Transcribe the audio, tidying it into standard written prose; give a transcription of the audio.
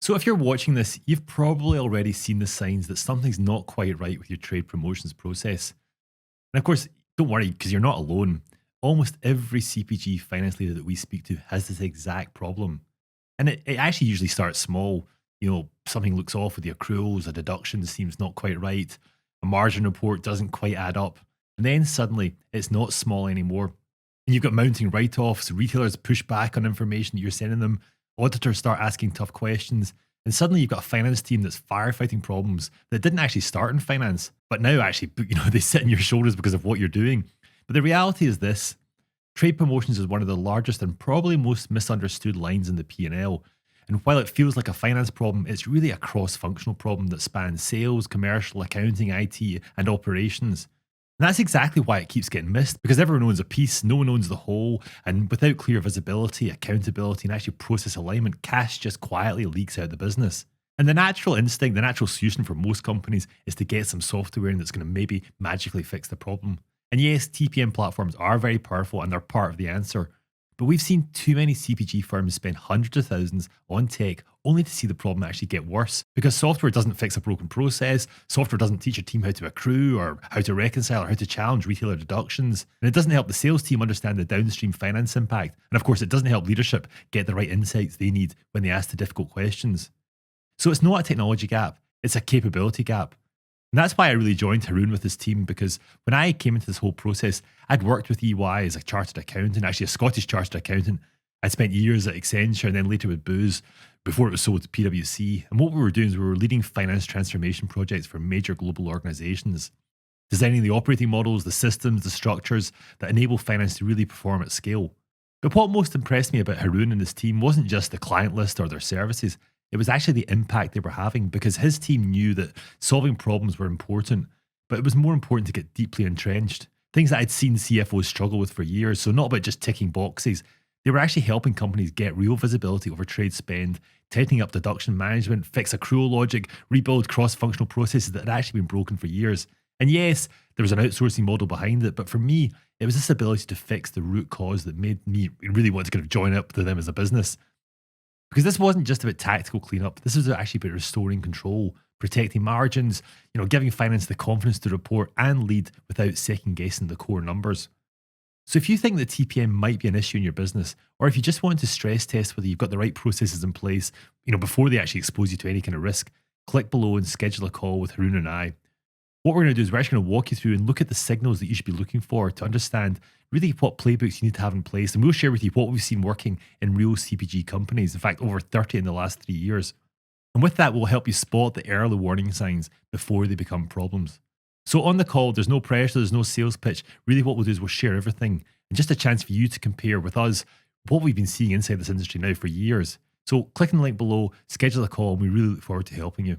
So, if you're watching this, you've probably already seen the signs that something's not quite right with your trade promotions process. And of course, don't worry because you're not alone. Almost every CPG finance leader that we speak to has this exact problem. And it actually usually starts small. Something looks off with the accruals, a deduction seems not quite right, a margin report doesn't quite add up. And then suddenly it's not small anymore. And you've got mounting write offs, retailers push back on information that you're sending them, auditors start asking tough questions. And suddenly you've got a finance team that's firefighting problems that didn't actually start in finance, but now actually, they sit on your shoulders because of what you're doing. But the reality is this: trade promotions is one of the largest and probably most misunderstood lines in the P&L. And while it feels like a finance problem, it's really a cross-functional problem that spans sales, commercial, accounting, IT, and operations. And that's exactly why it keeps getting missed, because everyone owns a piece, no one owns the whole, and without clear visibility, accountability, and actually process alignment, cash just quietly leaks out the business. And the natural instinct, the natural solution for most companies is to get some software that's going to maybe magically fix the problem. And yes, TPM platforms are very powerful and they're part of the answer. But we've seen too many CPG firms spend hundreds of thousands on tech only to see the problem actually get worse, because software doesn't fix a broken process, software doesn't teach a team how to accrue or how to reconcile or how to challenge retailer deductions, and it doesn't help the sales team understand the downstream finance impact, and of course it doesn't help leadership get the right insights they need when they ask the difficult questions. So it's not a technology gap, it's a capability gap. And that's why I really joined Haroon with his team, because when I came into this whole process, I'd worked with EY as a chartered accountant, actually a Scottish chartered accountant. I'd spent years at Accenture and then later with Booz before it was sold to PwC. And what we were doing is we were leading finance transformation projects for major global organizations, designing the operating models, the systems, the structures that enable finance to really perform at scale. But what most impressed me about Haroon and his team wasn't just the client list or their services. It was actually the impact they were having, because his team knew that solving problems were important, but it was more important to get deeply entrenched. Things that I'd seen CFOs struggle with for years. So not about just ticking boxes. They were actually helping companies get real visibility over trade spend, tightening up deduction management, fix accrual logic, rebuild cross-functional processes that had actually been broken for years. And yes, there was an outsourcing model behind it, but for me, it was this ability to fix the root cause that made me really want to kind of join up to them as a business. Because this wasn't just about tactical cleanup. This was actually about restoring control, protecting margins, giving finance the confidence to report and lead without second guessing the core numbers. So if you think that TPM might be an issue in your business, or if you just want to stress test whether you've got the right processes in place, before they actually expose you to any kind of risk, click below and schedule a call with Haroon and I. What we're going to do is we're actually going to walk you through and look at the signals that you should be looking for to understand really what playbooks you need to have in place. And we'll share with you what we've seen working in real CPG companies, in fact, over 30 in the last 3 years. And with that, we'll help you spot the early warning signs before they become problems. So on the call, there's no pressure, there's no sales pitch. Really what we'll do is we'll share everything, and just a chance for you to compare with us what we've been seeing inside this industry now for years. So click on the link below, schedule a call, and we really look forward to helping you.